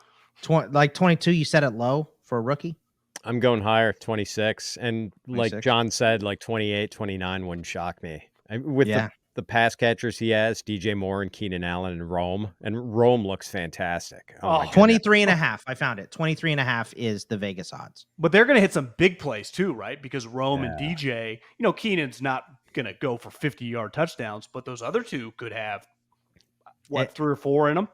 22, you set it low for a rookie? I'm going higher, 26. And 26. Like John said, like 28, 29 wouldn't shock me. With the pass catchers he has, DJ Moore and Keenan Allen and Rome. And Rome looks fantastic. 23 and a half. I found it. 23 and a half is the Vegas odds. But they're going to hit some big plays too, right? Because Rome and DJ, Keenan's not going to go for 50-yard touchdowns, but those other two could have, 3 or 4 in them.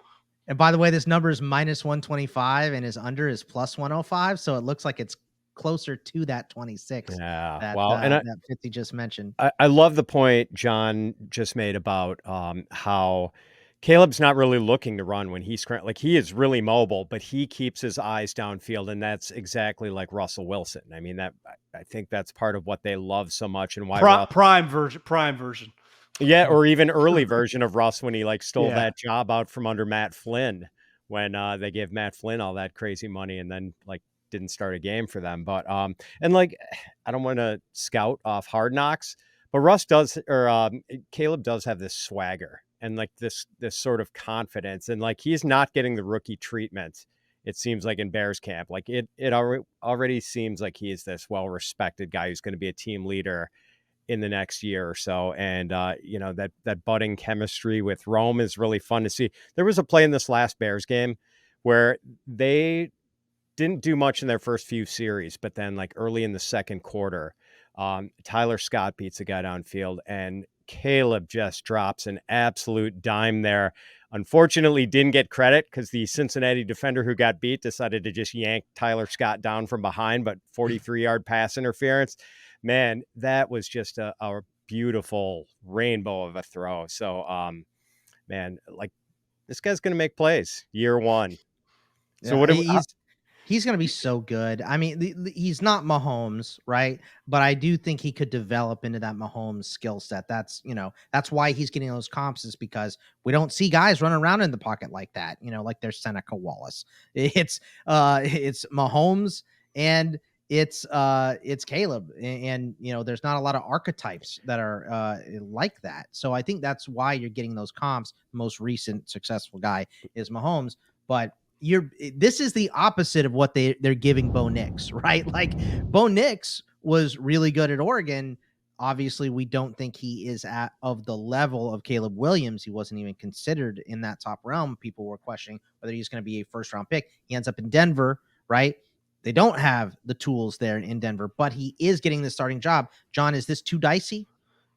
And by the way, this number is minus 125 and his under is plus 105. So it looks like it's closer to that 26. Yeah. That 50 just mentioned. I love the point John just made about how Caleb's not really looking to run when he's like, he is really mobile, but he keeps his eyes downfield. And that's exactly like Russell Wilson. I mean, I think that's part of what they love so much and why prime version. Yeah, or even early version of Russ when he like stole that job out from under Matt Flynn when they gave Matt Flynn all that crazy money and then like didn't start a game for them. But and like, I don't want to scout off Hard Knocks, but Caleb does have this swagger and like this sort of confidence, and like he's not getting the rookie treatment. It seems like in Bears camp, like it already seems like he is this well-respected guy who's going to be a team leader in the next year or so. And, that budding chemistry with Rome is really fun to see. There was a play in this last Bears game where they didn't do much in their first few series, but then like early in the second quarter, Tyler Scott beats a guy downfield and Caleb just drops an absolute dime there. Unfortunately, didn't get credit because the Cincinnati defender who got beat decided to just yank Tyler Scott down from behind, but 43-yard pass interference. Man, that was just a beautiful rainbow of a throw. So, man, like this guy's going to make plays year one. So he's going to be so good. I mean, he's not Mahomes, right? But I do think he could develop into that Mahomes skill set. That's why he's getting those comps, is because we don't see guys running around in the pocket like that. Like there's Seneca Wallace. It's Mahomes and it's Caleb, and there's not a lot of archetypes that are like that. So I think that's why you're getting those comps. The most recent successful guy is Mahomes, but this is the opposite of what they're giving Bo Nix, right? Like Bo Nix was really good at Oregon. Obviously, we don't think he is of the level of Caleb Williams. He wasn't even considered in that top realm. People were questioning whether he's going to be a first round pick. He ends up in Denver, right? They don't have the tools there in Denver, but he is getting the starting job. John, is this too dicey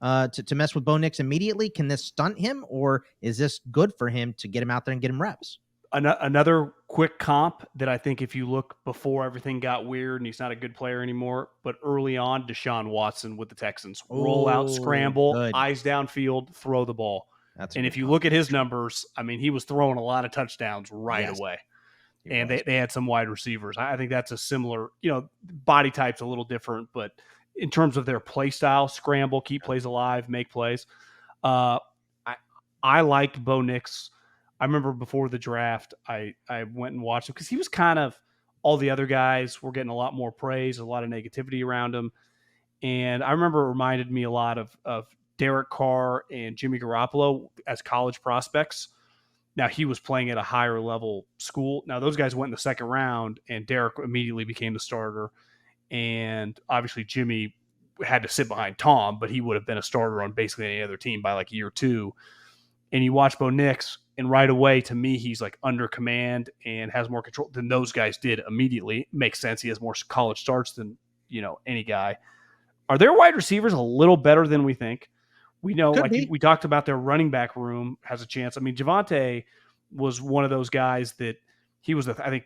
to mess with Bo Nix immediately? Can this stunt him, or is this good for him to get him out there and get him reps? Another quick comp that I think if you look before everything got weird and he's not a good player anymore, but early on, Deshaun Watson with the Texans. Roll out, scramble, good. eyes downfield, throw the ball. That's and if you look at his numbers, I mean, he was throwing a lot of touchdowns right away. And they had some wide receivers. I think that's a similar, body type's a little different, but in terms of their play style, scramble, keep plays alive, make plays. I liked Bo Nix. I remember before the draft, I went and watched him because he was kind of, all the other guys were getting a lot more praise, a lot of negativity around him. And I remember it reminded me a lot of Derek Carr and Jimmy Garoppolo as college prospects. Now, he was playing at a higher level school. Now, those guys went in the second round, and Derek immediately became the starter. And obviously, Jimmy had to sit behind Tom, but he would have been a starter on basically any other team by like year 2. And you watch Bo Nix, and right away, to me, he's like under command and has more control than those guys did immediately. Makes sense. He has more college starts than, any guy. Are their wide receivers a little better than we think? We know, we talked about their running back room has a chance. I mean, Javonte was one of those guys that he was, I think,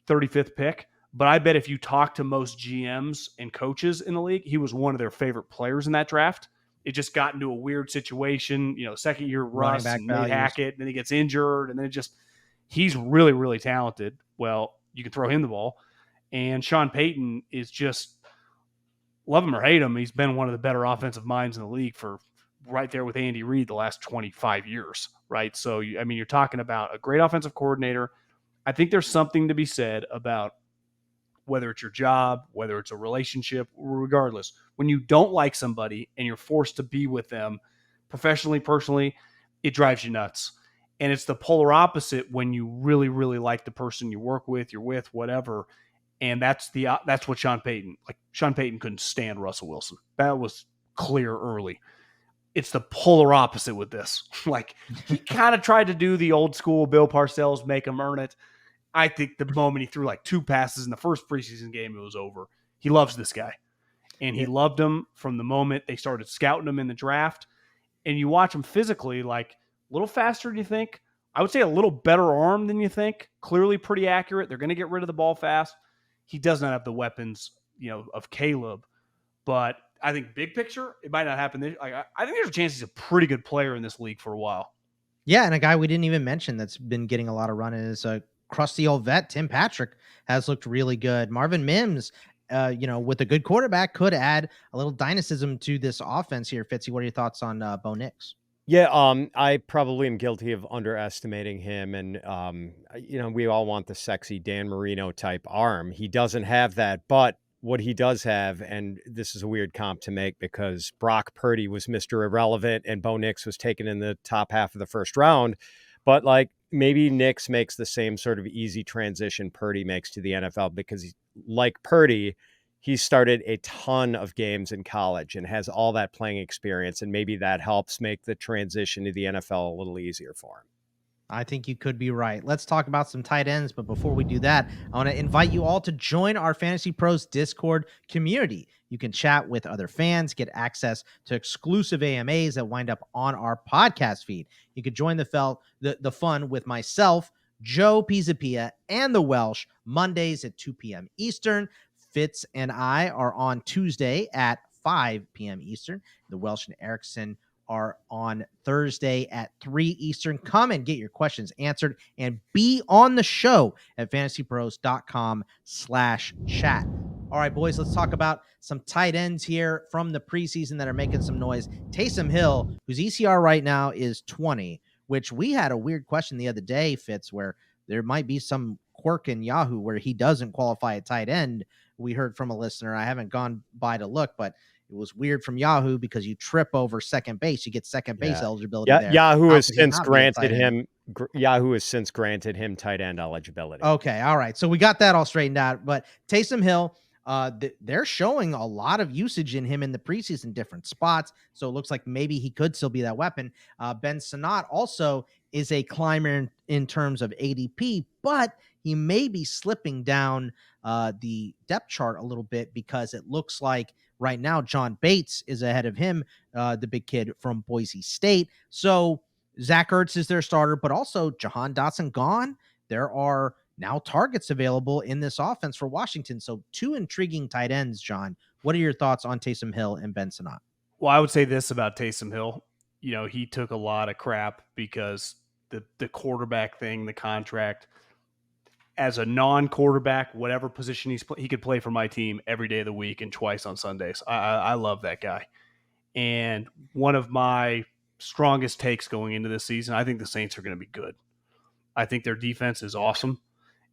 35th pick. But I bet if you talk to most GMs and coaches in the league, he was one of their favorite players in that draft. It just got into a weird situation, second year Russ and Nate Hackett, then he gets injured, and then he's really, really talented. Well, you can throw him the ball. And Sean Payton is just, love him or hate him, he's been one of the better offensive minds in the league for right there with Andy Reid the last 25 years, right? So, you're talking about a great offensive coordinator. I think there's something to be said about whether it's your job, whether it's a relationship, regardless, when you don't like somebody and you're forced to be with them professionally, personally, it drives you nuts. And it's the polar opposite when you really, really like the person you work with, you're with, whatever. And that's what Sean Payton couldn't stand Russell Wilson. That was clear early. It's the polar opposite with this. Like, he kind of tried to do the old school Bill Parcells, make him earn it. I think the moment he threw like 2 passes in the first preseason game, it was over. He loves this guy. And he loved him from the moment they started scouting him in the draft. And you watch him physically, like a little faster than you think. I would say a little better arm than you think. Clearly pretty accurate. They're going to get rid of the ball fast. He does not have the weapons, of Caleb. But I think big picture, it might not happen. I think there's a chance he's a pretty good player in this league for a while. Yeah, and a guy we didn't even mention that's been getting a lot of run is crusty old vet Tim Patrick has looked really good. Marvin Mims, with a good quarterback, could add a little dynamism to this offense here. Fitzy, what are your thoughts on Bo Nix? Yeah, I probably am guilty of underestimating him. And, we all want the sexy Dan Marino type arm. He doesn't have that, but what he does have, and this is a weird comp to make because Brock Purdy was Mr. Irrelevant and Bo Nix was taken in the top half of the first round. But like maybe Nix makes the same sort of easy transition Purdy makes to the NFL because he's like Purdy. He started a ton of games in college and has all that playing experience. And maybe that helps make the transition to the NFL a little easier for him. I think you could be right. Let's talk about some tight ends. But before we do that, I want to invite you all to join our Fantasy Pros Discord community. You can chat with other fans, get access to exclusive AMAs that wind up on our podcast feed. You could join the fun with myself, Joe Pisapia, and the Welsh Mondays at 2 p.m. Eastern. Fitz and I are on Tuesday at 5 p.m. Eastern. The Welsh and Erickson are on Thursday at 3 Eastern. Come and get your questions answered and be on the show at fantasypros.com/chat. All right, boys, let's talk about some tight ends here from the preseason that are making some noise. Taysom Hill, whose ECR right now is 20, which we had a weird question the other day, Fitz, where there might be some quirk in Yahoo where he doesn't qualify at tight end. We heard from a listener. I haven't gone by to look, but it was weird from Yahoo because you trip over second base. You get second base eligibility there. Yahoo has since granted him tight end eligibility. Okay, all right. So we got that all straightened out. But Taysom Hill, they're showing a lot of usage in him in the preseason, different spots. So it looks like maybe he could still be that weapon. Ben Sinnott also is a climber in terms of ADP, but he may be slipping down the depth chart a little bit, because it looks like right now John Bates is ahead of him, the big kid from Boise State. So Zach Ertz is their starter, but also Jahan Dotson gone. There are now targets available in this offense for Washington. So two intriguing tight ends, John. What are your thoughts on Taysom Hill and Ben Sinnott? Well, I would say this about Taysom Hill. He took a lot of crap because the quarterback thing, the contract. As a non-quarterback, whatever position he could play for my team every day of the week and twice on Sundays. I love that guy. And one of my strongest takes going into this season, I think the Saints are going to be good. I think their defense is awesome.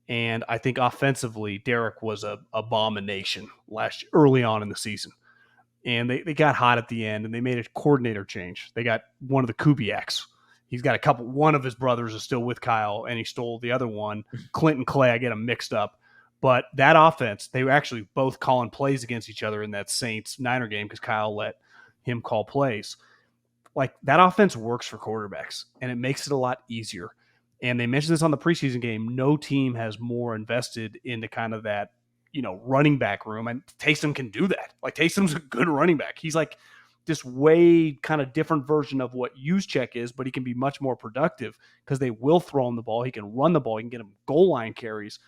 And I think offensively, Derek was a abomination early on in the season. And they got hot at the end, and they made a coordinator change. They got one of the Kubiaks. He's got one of his brothers is still with Kyle, and he stole the other one. Clinton Clay, I get them mixed up. But that offense, they were actually both calling plays against each other in that Saints-Niner game because Kyle let him call plays. Like, that offense works for quarterbacks, and it makes it a lot easier. And they mentioned this on the preseason game. No team has more invested into kind of that, running back room. And Taysom can do that. Like, Taysom's a good running back. He's like this way kind of different version of what Juszczyk is, but he can be much more productive because they will throw him the ball. He can run the ball. He can get him goal line carries.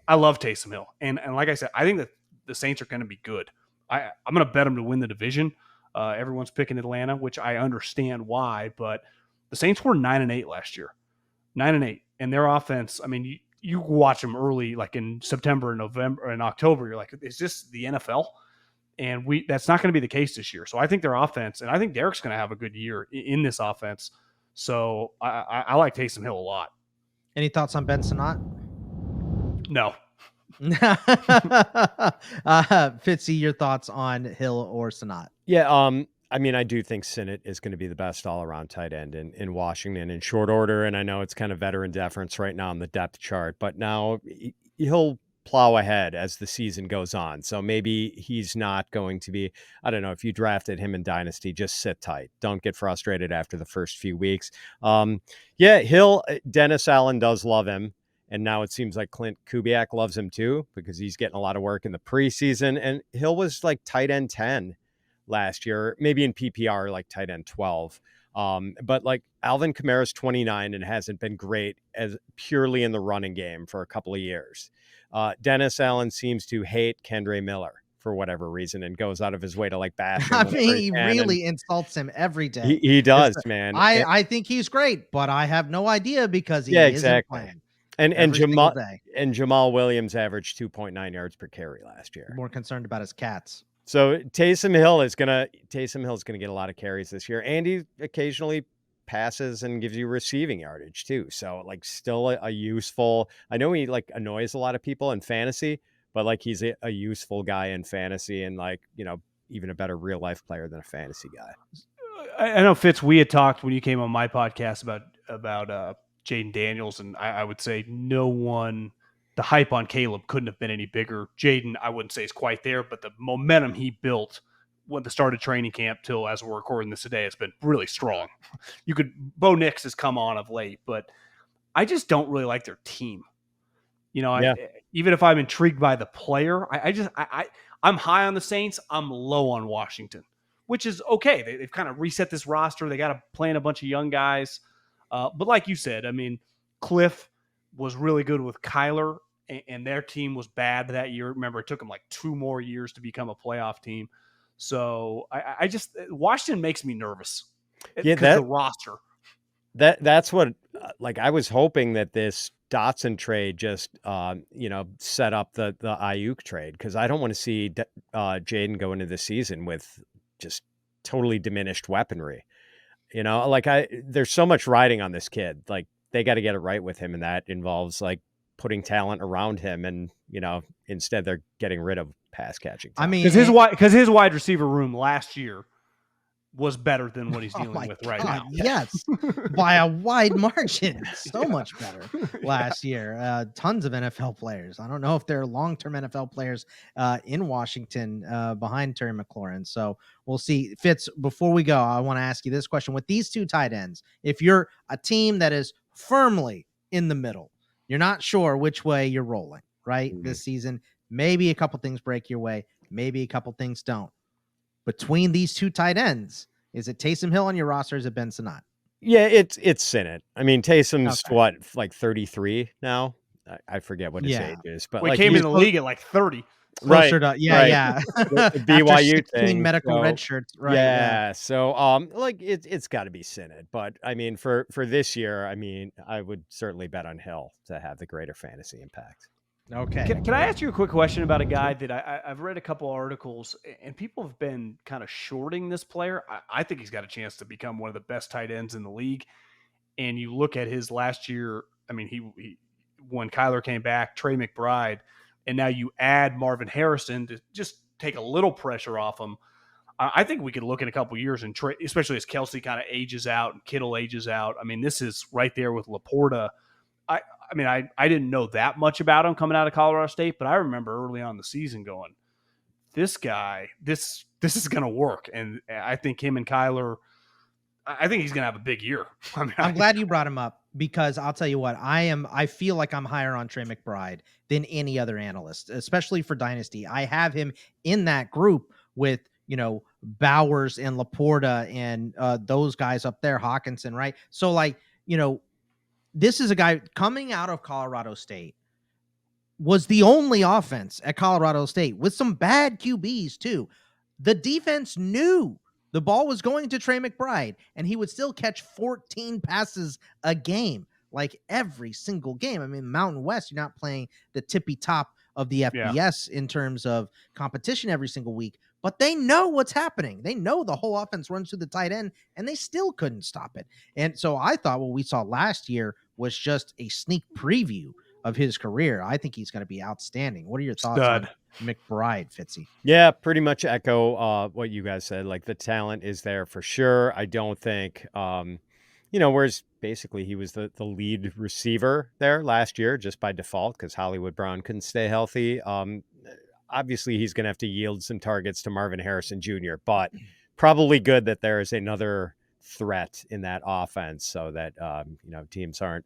I love Taysom Hill. And like I said, I think that the Saints are going to be good. I'm going to bet them to win the division. Everyone's picking Atlanta, which I understand why, but the Saints were 9-8 last year. 9-8. And their offense, I mean, you watch them early, like in September and November and October, you're like, is this the NFL? And that's not going to be the case this year. So I think their offense, and I think Derek's going to have a good year in this offense. So I like Taysom Hill a lot. Any thoughts on Ben Sinnott? No. Fitzy, your thoughts on Hill or Sinnott? Yeah, I mean, I do think Sinnott is going to be the best all-around tight end in Washington in short order, and I know it's kind of veteran deference right now on the depth chart, but now he'll plow ahead as the season goes on. So maybe he's not going to be, I don't know, if you drafted him in Dynasty, just sit tight. Don't get frustrated after the first few weeks. Yeah, Hill, Dennis Allen does love him. And now it seems like Clint Kubiak loves him too, because he's getting a lot of work in the preseason. And Hill was like tight end 10 last year, maybe in PPR, like tight end 12. But like Alvin Kamara's 29 and hasn't been great as purely in the running game for a couple of years. Dennis Allen seems to hate Kendre Miller for whatever reason and goes out of his way to like bash him. I mean, he really insults him every day. He does, man. I think he's great, but I have no idea because he isn't playing. And Jamal Williams averaged 2.9 yards per carry last year. More concerned about his cats. So Taysom Hill is gonna get a lot of carries this year, and he occasionally passes and gives you receiving yardage too. So like still a useful. I know he like annoys a lot of people in fantasy, but like he's a useful guy in fantasy, and like even a better real life player than a fantasy guy. I know, Fitz. We had talked when you came on my podcast about Jaden Daniels, and I would say the hype on Caleb couldn't have been any bigger. Jaden, I wouldn't say is quite there, but the momentum he built when the start of training camp till as we're recording this today has been really strong. Bo Nix has come on of late, but I just don't really like their team. Even if I'm intrigued by the player, I'm high on the Saints. I'm low on Washington, which is okay. They've kind of reset this roster. They got to play in a bunch of young guys. But like you said, I mean, Cliff was really good with Kyler, and their team was bad that year. Remember, it took them like 2 more years to become a playoff team. So I just Washington makes me nervous. Yeah, the roster. That's what like I was hoping that this Dotson trade just set up the Ayuk trade, because I don't want to see Jaden go into the season with just totally diminished weaponry. There's so much riding on this kid. Like they got to get it right with him, and that involves like putting talent around him, and instead they're getting rid of pass catching talent. I mean, because his wide receiver room last year was better than what he's dealing with right now. Yes, by a wide margin, so much better last year. Tons of NFL players. I don't know if they're long-term NFL players in Washington behind Terry McLaurin. So we'll see. Fitz, before we go, I want to ask you this question. With these two tight ends, if you're a team that is firmly in the middle, You're not sure which way you're rolling, right? This season, maybe a couple things break your way, maybe a couple things don't. Between these two tight ends, is it Taysom Hill on your roster? Or is it Ben Sinnott? Yeah, it's Sinnott. I mean, Taysom's Okay. what, like 33 now? I forget what his Yeah. age is, but We like came in he's the league at like 30. Closer to, right. yeah. The After BYU 16 thing. medical So red shirts, right? yeah, so like it's got to be Sinnott, but I mean for this year, I mean I would certainly bet on Hill to have the greater fantasy impact. Okay. Can I ask you a quick question about a guy that I've read a couple articles, and people have been kind of shorting this player. I think he's got a chance to become one of the best tight ends in the league. And you look at his last year, I mean, he when Kyler came back, Trey McBride, and now you add Marvin Harrison to just take a little pressure off him. I think we could look in a couple years, and especially as Kelsey kind of ages out and Kittle ages out. I mean, this is right there with Laporta. I mean, I didn't know that much about him coming out of Colorado State, but I remember early on in the season going, this guy, this is going to work. And I think him and Kyler, I think he's going to have a big year. I mean, I'm glad you brought him up, because I'll tell you what, I feel like I'm higher on Trey McBride than any other analyst, especially for Dynasty. I have him in that group with, Bowers and Laporta and those guys up there, Hawkinson, right? So like, this is a guy coming out of Colorado State, was the only offense at Colorado State with some bad QBs too. The defense knew the ball was going to Trey McBride, and he would still catch 14 passes a game, like every single game. I mean, Mountain West, you're not playing the tippy top of the FBS in terms of competition every single week, but they know what's happening. They know the whole offense runs through the tight end, and they still couldn't stop it. And so I thought what we saw last year was just a sneak preview of his career. I think he's going to be outstanding. What are your thoughts on McBride, Fitzy? Yeah, pretty much echo what you guys said. Like the talent is there for sure. I don't think, whereas basically he was the lead receiver there last year just by default because Hollywood Brown couldn't stay healthy. Obviously, he's going to have to yield some targets to Marvin Harrison Jr., but probably good that there is another threat in that offense so that, teams aren't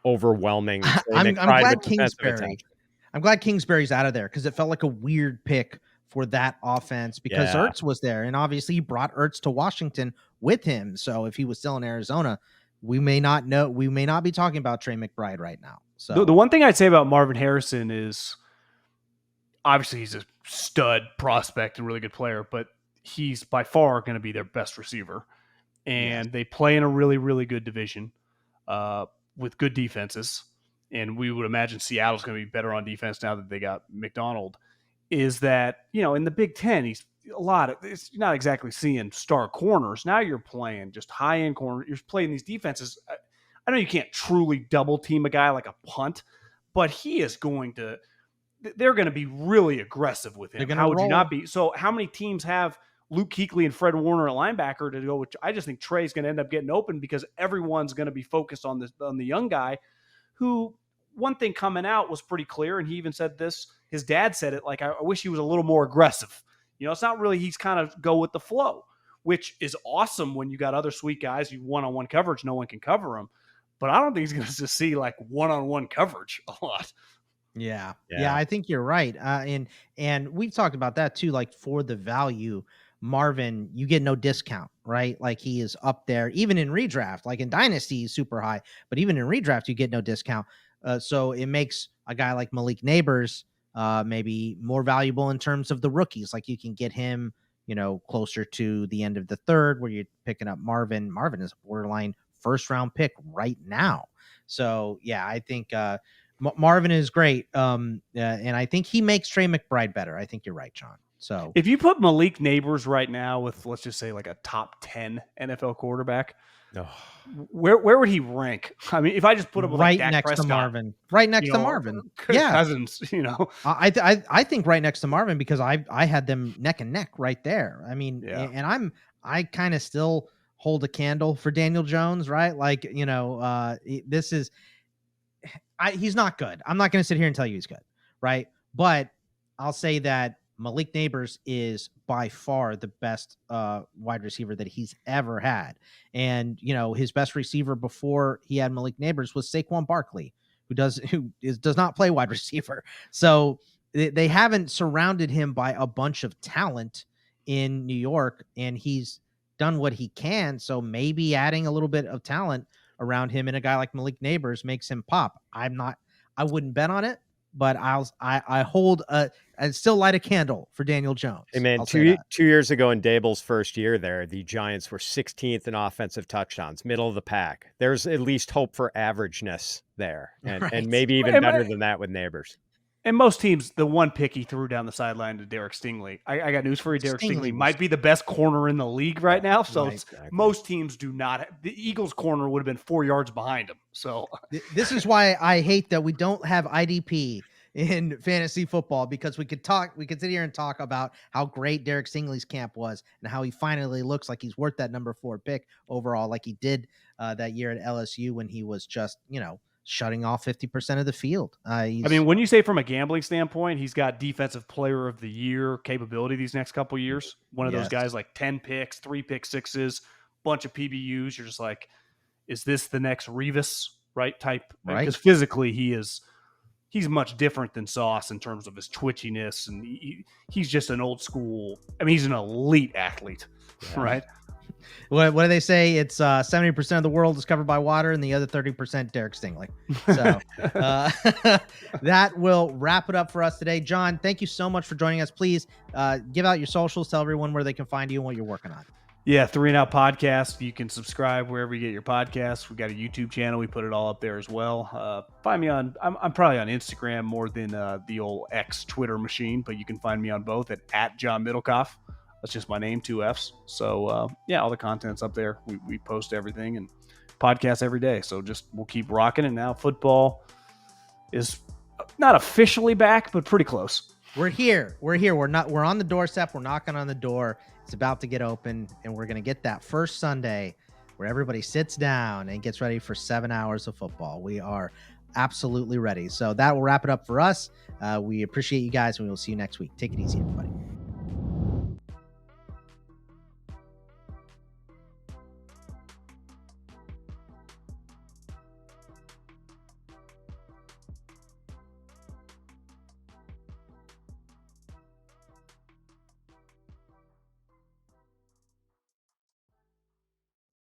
overwhelming. I'm glad Kingsbury. I'm glad Kingsbury's out of there because it felt like a weird pick for that offense because Ertz was there, and obviously he brought Ertz to Washington with him. So if he was still in Arizona, we may not be talking about Trey McBride right now. So the one thing I'd say about Marvin Harrison is obviously he's a stud prospect and really good player, but he's by far going to be their best receiver. And they play in a really, really good division with good defenses. And we would imagine Seattle's going to be better on defense now that they got McDonald. Is that, in the Big Ten, it's you're not exactly seeing star corners. Now you're playing just high end corner. You're playing these defenses. I know you can't truly double team a guy like a punt, but they're going to be really aggressive with him. How would you not be? So how many teams have Luke Kuechly and Fred Warner at linebacker to go? Which I just think Trey's going to end up getting open because everyone's going to be focused on the young guy who, one thing coming out was pretty clear. And he even said this, his dad said it, like, I wish he was a little more aggressive. It's not really, he's kind of go with the flow, which is awesome when you got other sweet guys, you one-on-one coverage, no one can cover him. But I don't think he's going to see like one-on-one coverage a lot. Yeah, I think you're right. And we've talked about that too. Like for the value, Marvin, you get no discount, right? Like he is up there, even in redraft. Like in Dynasty, he's super high, but even in redraft, you get no discount. So it makes a guy like Malik Neighbors maybe more valuable in terms of the rookies. Like you can get him, closer to the end of the third, where you're picking up Marvin. Marvin is a borderline first round pick right now. So yeah, I think. Marvin is great, and I think he makes Trey McBride better. I think you're right, John. So if you put Malik Neighbors right now with, let's just say, like a top 10 NFL quarterback, where would he rank? I mean, if I just put him right like next Prescott, to Marvin, right next to Marvin, Cousins, I think right next to Marvin because I had them neck and neck right there. I mean, and I kind of still hold a candle for Daniel Jones, right? Like this is. He's not good. I'm not going to sit here and tell you he's good, right? But I'll say that Malik Neighbors is by far the best wide receiver that he's ever had. And, his best receiver before he had Malik Neighbors was Saquon Barkley, does not play wide receiver. So they haven't surrounded him by a bunch of talent in New York, and he's done what he can. So maybe adding a little bit of talent around him and a guy like Malik Neighbors makes him pop. I wouldn't bet on it, but I hold I'd still light a candle for Daniel Jones. Hey man, 2 years ago in Dable's first year there, the Giants were 16th in offensive touchdowns, middle of the pack. There's at least hope for averageness there, and maybe even better than that with Neighbors. And most teams, the one pick he threw down the sideline to Derek Stingley. I got news for you. Derek Stingley might be the best corner in the league right now. So exactly. Most teams do not. The Eagles' corner would have been 4 yards behind him. So this is why I hate that we don't have IDP in fantasy football, because we could sit here and talk about how great Derek Stingley's camp was and how he finally looks like he's worth that number 4 pick overall, like he did that year at LSU when he was just, shutting off 50% of the field. When you say from a gambling standpoint, he's got defensive player of the year capability these next couple of years. One of those guys like 10 picks, 3 pick sixes, bunch of PBUs. You're just like, is this the next Revis, right? Type, right? Because physically he's much different than Sauce in terms of his twitchiness, and he's just an old school. He's an elite athlete, right? What do they say? It's 70% of the world is covered by water, and the other 30% Derek Stingley. So that will wrap it up for us today. John, thank you so much for joining us. Please give out your socials, tell everyone where they can find you and what you're working on. Yeah, 3 and Out Podcast. You can subscribe wherever you get your podcasts. We've got a YouTube channel. We put it all up there as well. Find me on, I'm probably on Instagram more than the old X Twitter machine, but you can find me on both at John Middlekauf. That's just my name, 2 Fs. So, all the content's up there. We post everything and podcast every day. So we'll keep rocking. And now football is not officially back, but pretty close. We're here. We're on the doorstep. We're knocking on the door. It's about to get open, and we're going to get that first Sunday where everybody sits down and gets ready for 7 hours of football. We are absolutely ready. So that will wrap it up for us. We appreciate you guys, and we will see you next week. Take it easy, everybody.